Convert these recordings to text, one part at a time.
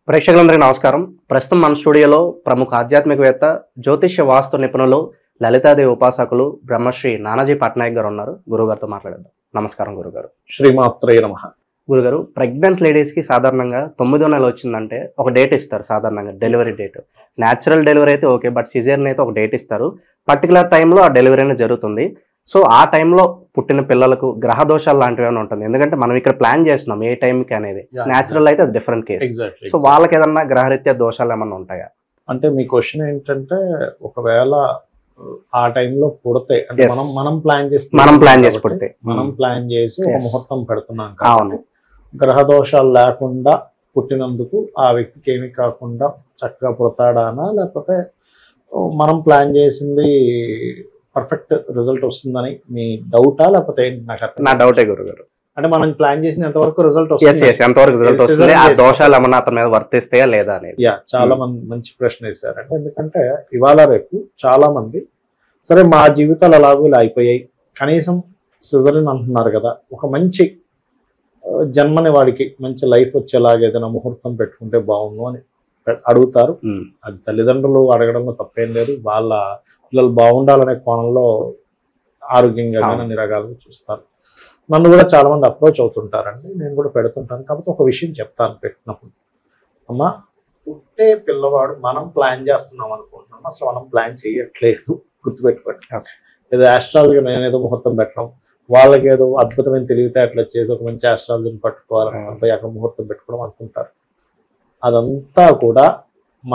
ప్రేక్షకులందరికీ నమస్కారం. ప్రస్తుతం మన స్టూడియోలో ప్రముఖ ఆధ్యాత్మికవేత్త, జ్యోతిష్య వాస్తు నిపుణులు, లలితాదేవి ఉపాసకులు బ్రహ్మశ్రీ నానాజీ పట్నాయక్ గారు ఉన్నారు. గురుగారితో మాట్లాడేద్దాం. నమస్కారం గురుగారు. శ్రీమాత్రే నమః. గురుగారు, ప్రెగ్నెంట్ లేడీస్కి సాధారణంగా 9వ నెల వచ్చిందంటే ఒక డేట్ ఇస్తారు. సాధారణంగా డెలివరీ డేట్. న్యాచురల్ డెలివరీ అయితే ఓకే, బట్ సిజేరియన్ అయితే ఒక డేట్ ఇస్తారు. పర్టికులర్ టైంలో ఆ డెలివరీ అనేది జరుగుతుంది. సో ఆ టైంలో పుట్టిన పిల్లలకు గ్రహ దోషాలు లాంటివి ఏమైనా ఉంటుంది. ఎందుకంటే మనం ఇక్కడ ప్లాన్ చేస్తున్నాం ఏ టైంకి అనేది. న్యాచురల్ అయితే అది డిఫరెంట్ కేసు. ఎగ్జాక్ట్లీ. సో వాళ్ళకి ఏదన్నా గ్రహరీత్యా దోషాలు ఏమన్నా ఉంటాయా? అంటే మీ క్వశ్చన్ ఏంటంటే, ఒకవేళ ఆ టైంలో పుడితే అంటే Yes. మనం ప్లాన్ చేసి పుడితే మనం ప్లాన్ చేసి ఒక Yes. ముహూర్తం పెడుతున్నాం అవును. కాబట్టి గ్రహ దోషాలు లేకుండా పుట్టినందుకు ఆ వ్యక్తికి ఏమీ కాకుండా చక్కగా పుడతాడానా, లేకపోతే మనం ప్లాన్ చేసింది పర్ఫెక్ట్ రిజల్ట్ వస్తుందని మీ డౌటా, లేకపోతే ఏంటి? నా డౌటే గురుగారు. అంటే మనం ప్లాన్ చేసిన ఎంతవరకు రిజల్ట్ ఎస్ వస్తుంది? ఎస్ ఎంతవరకు రిజల్ట్ Yes, వస్తుంది, ఆ yes. దోషాలు ఏమన్నా అతని మీద వర్తిస్తాయా లేదా అనేది. చాలా మంచి ప్రశ్న వేశారంటే, ఎందుకంటే ఇవాళ రేపు చాలా మంది సరే మా జీవితాలు అలాగూ ఇలా అయిపోయాయి, కనీసం సిజరిన్ అంటున్నారు కదా, ఒక మంచి జన్మని వాడికి మంచి లైఫ్ వచ్చేలాగా ఏదైనా ముహూర్తం పెట్టుకుంటే బాగుండు అని అడుగుతారు. అది తల్లిదండ్రులు అడగడంలో తప్పేం లేదు. వాళ్ళ పిల్లలు బాగుండాలనే కోణంలో ఆరోగ్యంగా కానీ అన్ని రకాలుగా చూస్తారు. నన్ను కూడా చాలా మంది అప్రోచ్ అవుతుంటారండి, నేను కూడా పెడుతుంటాను. కాకపోతే ఒక విషయం చెప్తాను పెట్టినప్పుడు, అమ్మా పుట్టే పిల్లవాడు మనం ప్లాన్ చేస్తున్నాం అనుకుంటున్నాం, అసలు మనం ప్లాన్ చేయట్లేదు, గుర్తుపెట్టుకోండి. ఏదో ఆస్ట్రాలజీగా నేనేదో ముహూర్తం పెట్టడం, వాళ్ళకి ఏదో అద్భుతమైన తెలివితేటలు వచ్చేసి ఒక మంచి ఆస్ట్రాలజీని పట్టుకోవాలని అక్కడ ముహూర్తం పెట్టుకోవడం అనుకుంటారు. అదంతా కూడా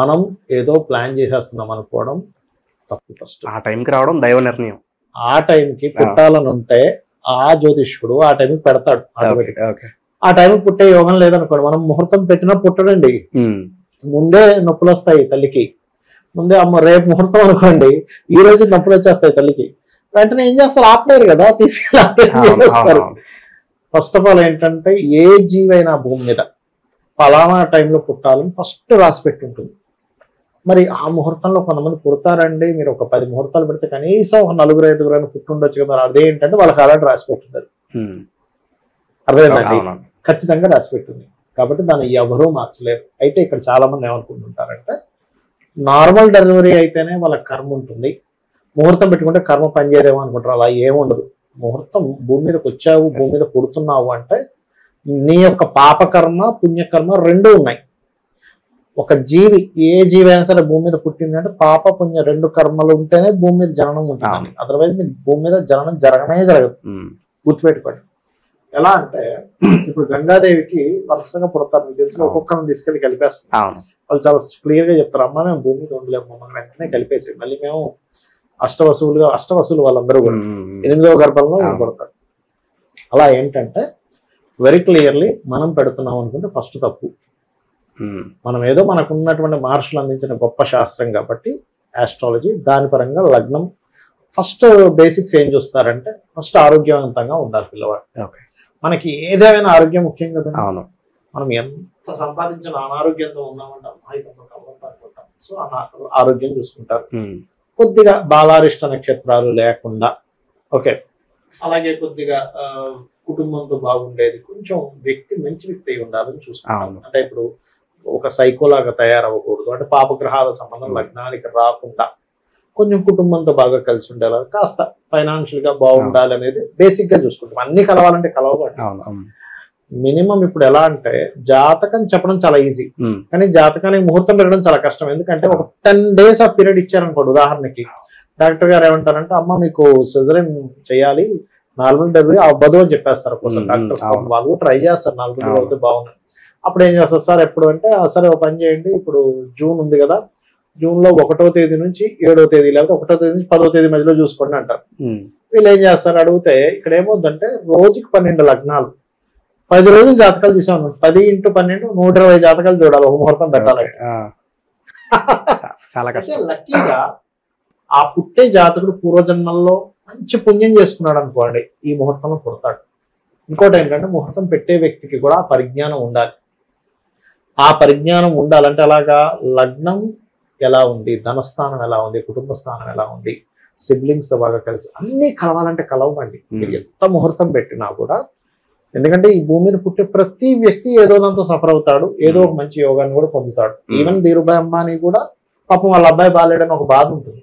మనం ఏదో ప్లాన్ చేసేస్తున్నాం అనుకోవడం తప్పు. ఫస్ట్ ఆ టైంకి రావడం దైవ నిర్ణయం. ఆ టైంకి పుట్టాలని ఉంటే ఆ జ్యోతిష్కుడు ఆ టైంకి పెడతాడు. ఆ టైంకి పుట్టే యోగం లేదనుకోండి, మనం ముహూర్తం పెట్టినా పుట్టడండి. ముందే నొప్పులు వస్తాయి తల్లికి, ముందే అమ్మ రేపు ముహూర్తం అనుకోండి, ఈ రోజు నొప్పులు వచ్చేస్తాయి తల్లికి. వెంటనే ఏం చేస్తారు? ఆపలేరు కదా, తీసుకెళ్ళి. ఫస్ట్ ఆఫ్ ఆల్ ఏంటంటే, ఏ జీవైనా భూమి మీద ఫలానా టైంలో పుట్టాలని ఫస్ట్ రాసి పెట్టి ఉంటుంది. మరి ఆ ముహూర్తంలో కొంతమంది పుడతారండి. మీరు ఒక 10 ముహూర్తాలు పెడితే కనీసం ఒక 4-5 పుట్టుండొచ్చు కదా. అదేంటంటే వాళ్ళకి అలాంటి రాసి పెట్టింది. అర్థమైందండి? ఖచ్చితంగా రాసి పెట్టింది. కాబట్టి దాన్ని ఎవరూ మార్చలేరు. అయితే ఇక్కడ చాలా మంది ఏమనుకుంటుంటారంటే, నార్మల్ డెలివరీ అయితేనే వాళ్ళకి కర్మ ఉంటుంది, ముహూర్తం పెట్టుకుంటే కర్మ పనిచేయదేమో అనుకుంటారు. అలా ఏముండదు. ముహూర్తం భూమి మీదకి వచ్చావు, భూమి మీద పుడుతున్నావు అంటే నీ యొక్క పాపకర్మ పుణ్యకర్మ రెండూ ఉన్నాయి. ఒక జీవి, ఏ జీవి అయినా సరే భూమి మీద పుట్టింది అంటే పాప పుణ్య 2 కర్మలు ఉంటేనే భూమి మీద జననం ఉంటుందండి. అదర్వైజ్ మీకు భూమి మీద జననం జరగనే జరగదు. గుర్తుపెట్టుకోండి. ఎలా అంటే, ఇప్పుడు గంగాదేవికి వరుసగా పుడతారు, మీకు తెలిసిన ఒక్కొక్కరిని తీసుకెళ్లి కలిపేస్తారు. వాళ్ళు చాలా క్లియర్ గా చెప్తారు, అమ్మ మేము భూమి మీద ఉండలేము, మమ్మల్ని వెంటనే కలిపేసి మళ్ళీ మేము అష్టవసులు వాళ్ళందరూ కూడా 8వ గర్భంలో పడతారు. అలా ఏంటంటే వెరీ క్లియర్లీ మనం పెడుతున్నాం అనుకుంటే ఫస్ట్ తప్పు. మనం ఏదో మనకు ఉన్నటువంటి మహర్షులు అందించిన గొప్ప శాస్త్రం కాబట్టి ఆస్ట్రాలజీ, దాని పరంగా లగ్నం ఫస్ట్ బేసిక్స్ ఏం చూస్తారంటే, ఫస్ట్ ఆరోగ్యవంతంగా ఉండాలి పిల్లవాడు. మనకి ఏదేమైనా ఆరోగ్యం ముఖ్యం కదా. మనం ఎంత సంపాదించిన అనారోగ్యంతో ఉన్నామంటే అనుకుంటాం. సో ఆరోగ్యం చూసుకుంటారు. కొద్దిగా బాలారిష్ట నక్షత్రాలు లేకుండా, ఓకే, అలాగే కొద్దిగా కుటుంబంతో బాగుండేది, కొంచెం మంచి వ్యక్తి అయి ఉండాలని చూసుకుంటాం. అంటే ఇప్పుడు ఒక సైకోలాగా తయారవ్వకూడదు. అంటే పాపగ్రహాల సంబంధం లగ్నానికి రాకుండా కొంచెం కుటుంబంతో బాగా కలిసి ఉండేలా, కాస్త ఫైనాన్షియల్ గా బాగుండాలి అనేది బేసిక్ గా చూసుకుంటాం. అన్ని కలవాలంటే కలవబడి మినిమం ఇప్పుడు ఎలా అంటే, జాతకం చెప్పడం చాలా ఈజీ, కానీ జాతకానికి ముహూర్తం పెట్టడం చాలా కష్టం. ఎందుకంటే ఒక 10 days ఆ పీరియడ్ ఇచ్చారనుకోండి, ఉదాహరణకి డాక్టర్ గారు ఏమంటారంటే, అమ్మ మీకు సిజరిన్ చేయాలి, నార్మల్ డెలివరీ అవ్వదు అని చెప్పేస్తారు. డాక్టర్స్ వాళ్ళు ట్రై చేస్తారు, 4 డెలివరీ అవుతే బాగుంది. అప్పుడు ఏం చేస్తారు సార్ ఎప్పుడు అంటే, సరే ఒక పని చేయండి, ఇప్పుడు జూన్ ఉంది కదా, జూన్ లో 1వ తేదీ నుంచి 7వ తేదీ, లేకపోతే 1వ తేదీ నుంచి 10వ తేదీ మధ్యలో చూసుకోండి అంటారు. వీళ్ళు ఏం చేస్తారు అడిగితే, ఇక్కడ ఏమవుతుందంటే రోజుకి 12 లగ్నాలు, 10 రోజులు జాతకాలు చూసాను. 10 × 12 120 జాతకాలు చూడాలి ఒక ముహూర్తం పెట్టాలంటే. లక్కీగా ఆ పుట్టే జాతకుడు పూర్వజన్మల్లో మంచి పుణ్యం చేసుకున్నాడు అనుకోండి, ఈ ముహూర్తంలో పుడతాడు. ఇంకోటి ఏంటంటే, ముహూర్తం పెట్టే వ్యక్తికి కూడా ఆ పరిజ్ఞానం ఉండాలి. ఆ పరిజ్ఞానం ఉండాలంటే అలాగా లగ్నం ఎలా ఉంది, ధనస్థానం ఎలా ఉంది, కుటుంబ స్థానం ఎలా ఉంది, సిబ్లింగ్స్ తో బాగా కలిసి అన్ని కలవాలంటే కలవండి. మీరు ఎంత ముహూర్తం పెట్టినా కూడా ఎందుకంటే ఈ భూమి మీద పుట్టే ప్రతి వ్యక్తి ఏదో దాంతో సఫర్ అవుతాడు, ఏదో ఒక మంచి యోగాన్ని కూడా పొందుతాడు. ఈవెన్ ధీరుభాయ్ అంబానీ కూడా పాపం వాళ్ళ అబ్బాయి బాలేడని ఒక బాధ ఉంటుంది.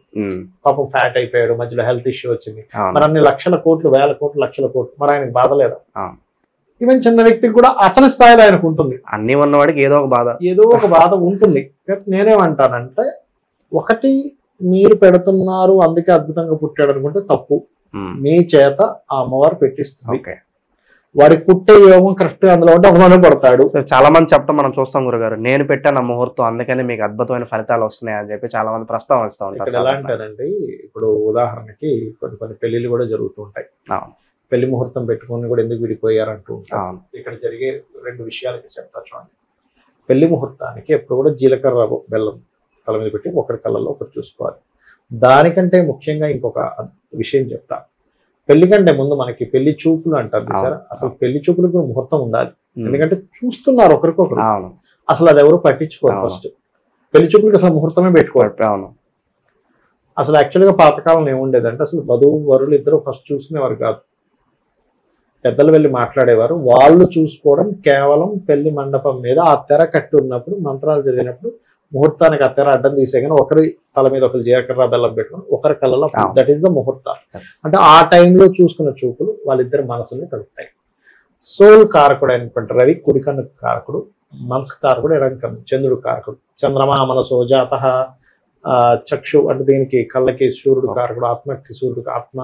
పాపం ఫ్యాట్ అయిపోయాడు, మధ్యలో హెల్త్ ఇష్యూ వచ్చింది, మరి అన్ని లక్షల కోట్లు, వేల కోట్లు, లక్షల కోట్లు, మరి ఆయనకి బాధ లేదా? ఈవెన్ చిన్న వ్యక్తికి కూడా అతని స్థాయిలో ఆయనకు ఉంటుంది. అన్ని ఉన్నవాడికి ఏదో ఒక బాధ ఉంటుంది. నేనేమంటానంటే, ఒకటి మీరు పెడుతున్నారు అందుకే అద్భుతంగా పుట్టాడు అనుకుంటే తప్పు. మీ చేత ఆ అమ్మవారు పెట్టిస్తుంది. వాడికి పుట్టే యోగం కరెక్ట్ అందులో ఉంటే ఒకలోనే పడతాడు. చాలా మంది చెప్పడం మనం చూస్తాం గురుగారు, నేను పెట్టాను ముహూర్తం అందుకని మీకు అద్భుతమైన ఫలితాలు వస్తున్నాయి అని చెప్పి చాలా మంది ప్రస్తావిస్తూ ఉంటారు. ఇక్కడ ఎలా అంటారండి, ఇప్పుడు ఉదాహరణకి కొన్ని పెళ్లిళ్ళు కూడా జరుగుతూ ఉంటాయి. పెళ్లి ముహూర్తం పెట్టుకుని కూడా ఎందుకు విడిపోయారంటూ ఉంటారు. ఇక్కడ జరిగే 2 విషయాలు చెప్తా చూడండి. పెళ్లి ముహూర్తానికి ఎప్పుడు కూడా జీలకర్ర బెల్లం తల మీద పెట్టి ఒకరి కళ్ళల్లో ఒకరు చూసుకోవాలి. దానికంటే ముఖ్యంగా ఇంకొక విషయం చెప్తా. పెళ్లి కంటే ముందు మనకి పెళ్లి చూపులు అంటారు సార్. అసలు పెళ్లి చూపులకు ముహూర్తం ఉండాలి. ఎందుకంటే చూస్తున్నారు ఒకరికొకరు, అసలు అది ఎవరు పట్టించుకోరు. ఫస్ట్ పెళ్లి చూపులకు అసలు ముహూర్తమే పెట్టుకోవాలి. అసలు యాక్చువల్గా పాతకాలం ఏముండేదంటే అసలు వధువు వరులు ఇద్దరు ఫస్ట్ చూసుకునేవారు కాదు, పెద్దలు వెళ్ళి మాట్లాడేవారు. వాళ్ళు చూసుకోవడం కేవలం పెళ్లి మండపం మీద ఆ తెర కట్టి ఉన్నప్పుడు మంత్రాలు జరిగినప్పుడు ముహూర్తానికి ఆ తెర అడ్డం తీసే కానీ ఒకరి తల మీద ఒకరు జీలకర్ర బెల్లం పెట్టుకుని ఒకరి కళ్ళలో, దట్ ఈస్ ద ముహూర్త. అంటే ఆ టైంలో చూసుకున్న చూపులు వాళ్ళిద్దరి మనసుని కలుపుతాయి. సోల్ కారకుడు అయినటువంటి రవి కుడికన్ను కారకుడు, మనసు కారకుడు ఎడంకన్ను చంద్రుడు కారకుడు. చంద్రమా మనసో జాత చక్షు అంటే దీనికి కళ్ళకి సూర్యుడు కారకుడు, ఆత్మకి ఆత్మ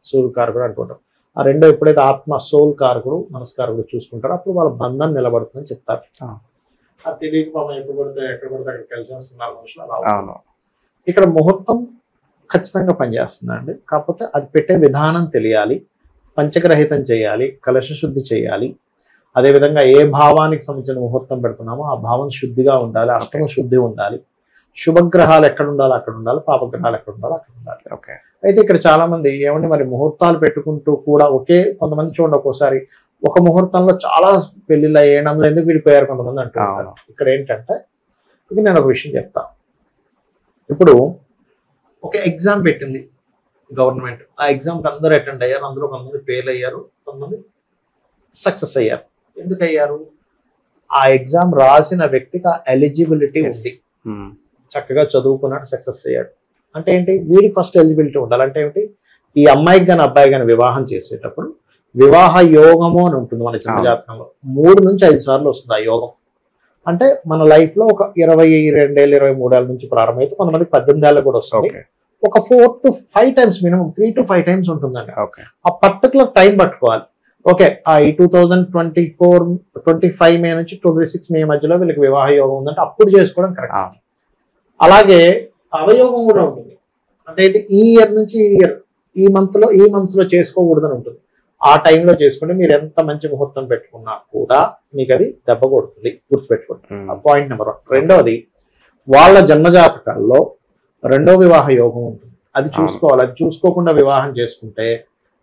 సూర్యుడు కారకుడు అంటుంటారు. ఆ రెండో ఎప్పుడైతే ఆత్మ సోల్ కారకుడు మనస్కారకుడు చూసుకుంటారో అప్పుడు వాళ్ళ బంధం నిలబడుతుందని చెప్తారు. అది తెలియక పాపం ఎప్పుడు పడితే ఎక్కడ పడితే అక్కడ కలిసి వస్తున్నారు మనుషులు. ఇక్కడ ముహూర్తం ఖచ్చితంగా పనిచేస్తుందండి. కాకపోతే అది పెట్టే విధానం తెలియాలి, పంచగ్రహితం చేయాలి, కలశ శుద్ధి చేయాలి. అదేవిధంగా ఏ భావానికి సంబంధించిన ముహూర్తం పెడుతున్నామో ఆ భావం శుద్ధిగా ఉండాలి, అష్టమ శుద్ధి ఉండాలి. శుభగ్రహాలు ఎక్కడ ఉండాలో అక్కడ ఉండాలి, పాపగ్రహాలు ఎక్కడ ఉండాలో అక్కడ ఉండాలి. అయితే ఇక్కడ చాలా మంది ఏమంటే మరి ముహూర్తాలు పెట్టుకుంటూ కూడా కొంతమంది చూడండి ఒక్కోసారి ఒక ముహూర్తంలో చాలా పెళ్లిళ్ళు అయ్యాయి, అందులో ఎందుకు విడిపోయారు కొంతమంది అంటున్నారు. ఇక్కడ ఏంటంటే ఇది నేను ఒక విషయం చెప్తా. ఇప్పుడు ఒక ఎగ్జామ్ పెట్టింది గవర్నమెంట్, ఆ ఎగ్జామ్కి అందరూ అటెండ్ అయ్యారు, అందులో కొంతమంది ఫెయిల్ అయ్యారు, కొంతమంది సక్సెస్ అయ్యారు. ఎందుకు అయ్యారు? ఆ ఎగ్జామ్ రాసిన వ్యక్తికి ఆ ఎలిజిబిలిటీ ఉంది, చక్కగా చదువుకున్నాడు, సక్సెస్ అయ్యాడు. అంటే ఏంటి? వీడికి ఫస్ట్ ఎలిజిబిలిటీ ఉండాలి. అంటే ఏంటి? ఈ అమ్మాయికి కానీ అబ్బాయి కానీ వివాహం చేసేటప్పుడు వివాహ యోగము అని ఉంటుంది మన జన్మజాతకంలో. 3 నుంచి 5 సార్లు వస్తుంది ఆ యోగం. అంటే మన లైఫ్ లో ఒక 22 ఏళ్ళు 23 ఏళ్ళ నుంచి ప్రారంభమైతే కొంతమంది 18 ఏళ్ళు కూడా వస్తుంది. ఒక 4 to 5 times minimum 3 to 5 times ఉంటుందండి. ఆ పర్టికులర్ టైం పట్టుకోవాలి. ఓకే, ఆ 2024-25 మే నుంచి 26 మే మధ్యలో వీళ్ళకి వివాహ యోగం ఉందంటే అప్పుడు చేసుకోవడం కరెక్ట్. అలాగే అవయోగం కూడా ఉంటుంది. అంటే ఈ ఇయర్ నుంచి ఈ మంత్ లో చేసుకోకూడదని ఉంటుంది. ఆ టైంలో చేసుకుంటే మీరు ఎంత మంచి ముహూర్తం పెట్టుకున్నా కూడా మీకు అది దెబ్బ కొడుతుంది, గుర్తుపెట్టుకోండి. Point number 1. రెండవది, వాళ్ళ జన్మజాతకాల్లో 2వ వివాహ యోగం ఉంటుంది, అది చూసుకోవాలి. అది చూసుకోకుండా వివాహం చేసుకుంటే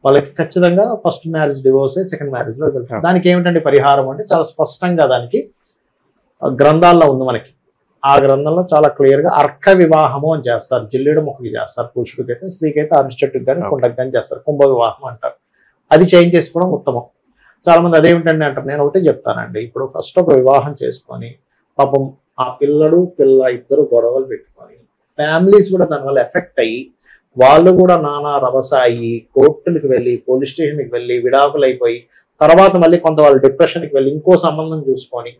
వాళ్ళకి ఖచ్చితంగా first marriage divorce, second marriage లో వెళ్తారు. దానికి ఏమిటంటే పరిహారం అంటే చాలా స్పష్టంగా దానికి గ్రంథాల్లో ఉంది మనకి. ఆ గ్రంథంలో చాలా క్లియర్ గా అర్క వివాహము అని చేస్తారు. జిల్లేడు మొక్కకి చేస్తారు పురుషుడికి అయితే, స్త్రీకి అయితే అరటి చెట్టుకి కానీ కుండకి కానీ చేస్తారు. కుంభ వివాహం అంటారు. అది చేంజ్ చేసుకోవడం ఉత్తమం. చాలా మంది అదేమిటండి అంటారు. నేను ఒకటే చెప్తానండి, ఇప్పుడు ఫస్ట్ ఒక వివాహం చేసుకొని పాపం ఆ పిల్లడు పిల్ల ఇద్దరు గొడవలు పెట్టుకొని ఫ్యామిలీస్ కూడా దానివల్ల ఎఫెక్ట్ అయ్యి వాళ్ళు కూడా నానా రవసాయి కోర్టులకు వెళ్ళి పోలీస్ స్టేషన్కి వెళ్ళి విడాకులు అయిపోయి తర్వాత మళ్ళీ కొంత వాళ్ళు డిప్రెషన్కి వెళ్ళి ఇంకో సంబంధం చూసుకొని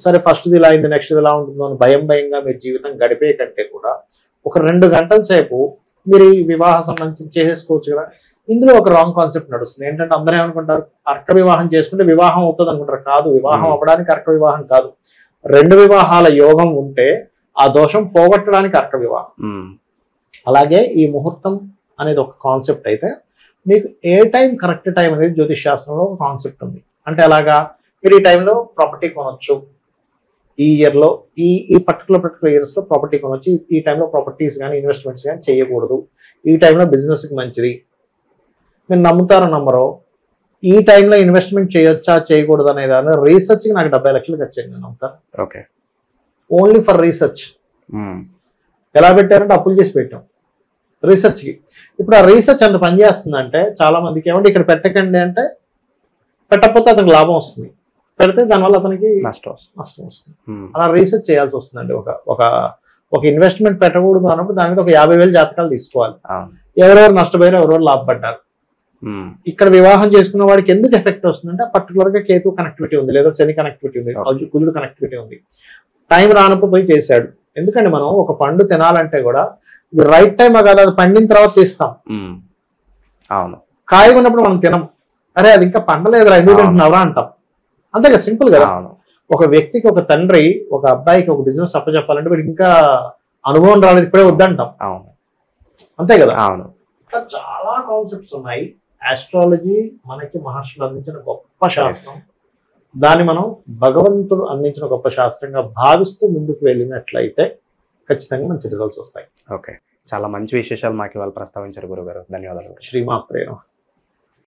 సరే ఫస్ట్ది ఇలా అయింది నెక్స్ట్ ఇలా ఉంటుందో అని భయంగా మీరు జీవితం గడిపే కంటే కూడా ఒక 2 గంటల సేపు మీరు ఈ వివాహ సంబంధించి చేసేసుకోవచ్చు కదా. ఇందులో ఒక రాంగ్ కాన్సెప్ట్ నడుస్తుంది. ఏంటంటే అందరూ ఏమనుకుంటారు, అర్క వివాహం చేసుకుంటే వివాహం అవుతుంది అనుకుంటారు. కాదు, వివాహం అవ్వడానికి అర్క వివాహం కాదు. 2 వివాహాల యోగం ఉంటే ఆ దోషం పోగొట్టడానికి అర్క వివాహం. అలాగే ఈ ముహూర్తం అనేది ఒక కాన్సెప్ట్ అయితే మీకు ఏ టైం కరెక్ట్ టైం అనేది జ్యోతిష్ శాస్త్రంలో ఒక కాన్సెప్ట్ ఉంది. అంటే అలాగా మీరు ఈ టైంలో ప్రాపర్టీ కొనొచ్చు, ఈ ఇయర్లో ఈ పర్టికులర్ ఇయర్స్ లో ప్రాపర్టీ కొనొచ్చు, ఈ టైంలో ప్రాపర్టీస్ కానీ ఇన్వెస్ట్మెంట్స్ కానీ చేయకూడదు, ఈ టైంలో బిజినెస్కి మంచిది. మీరు నమ్ముతారో నమ్మరో ఈ టైంలో ఇన్వెస్ట్మెంట్ చేయొచ్చా చేయకూడదు అనే దాని రీసెర్చ్కి నాకు 70 లక్షలు ఖర్చు అయింది. నేను నమ్ముతాను. Okay, only for research. ఎలా పెట్టారంటే అప్పులు చేసి పెట్టాం రీసెర్చ్కి. ఇప్పుడు ఆ రీసెర్చ్ ఎంత పనిచేస్తుందంటే చాలా మందికి ఏమంటే ఇక్కడ పెట్టకండి అంటే పెట్టకపోతే అతనికి లాభం వస్తుంది, పెడితే దానివల్ల అతనికి నష్టం. నష్టం వస్తుంది. అలా రీసెర్చ్ చేయాల్సి వస్తుందండి. ఒక ఇన్వెస్ట్మెంట్ పెట్టకూడదు అన్నప్పుడు దాని మీద ఒక 50,000 జాతకాలు తీసుకోవాలి. ఎవరెవరు నష్టపోయారు, ఎవరెవరు లాభపడ్డారు. ఇక్కడ వివాహం చేసుకున్న వాడికి ఎందుకు ఎఫెక్ట్ వస్తుందంటే పర్టికులర్ గా కేతు కనెక్టివిటీ ఉంది, లేదా శని కనెక్టివిటీ ఉంది, కుజుడు కనెక్టివిటీ ఉంది. టైం రానప్పుడు పోయి చేశాడు. ఎందుకంటే మనం ఒక పండు తినాలంటే కూడా ఇది రైట్ టైం కాదు, అది పండిన తర్వాత తీస్తాం. అవును, కాయగా ఉన్నప్పుడు మనం తినం. అరే అది ఇంకా పండలేదురా, ఎందుకు తింటున్నావురా అంటాం. అంతే కదా, సింపుల్ కదా. ఒక వ్యక్తికి, ఒక తండ్రి ఒక అబ్బాయికి ఒక బిజినెస్ అప్పచెప్పాలంటే వీడికి ఇంకా అనుభవం రాలేదు, ఇప్పుడే వద్దంటాం. అంతే కదా. చాలా కాన్సెప్ట్స్ ఉన్నాయి. ఆస్ట్రాలజీ మనకి మహర్షులు అందించిన గొప్ప శాస్త్రం. దాన్ని మనం భగవంతుడు అందించిన గొప్ప శాస్త్రంగా భావిస్తూ ముందుకు వెళ్ళినట్లయితే ఖచ్చితంగా మంచి రిజల్ట్స్ వస్తాయి. ఓకే, చాలా మంచి విశేషాలు మాకు ఇవాళ ప్రస్తావించారు గురుగారు. ధన్యవాదాలు. శ్రీమాత్రేయ నమః.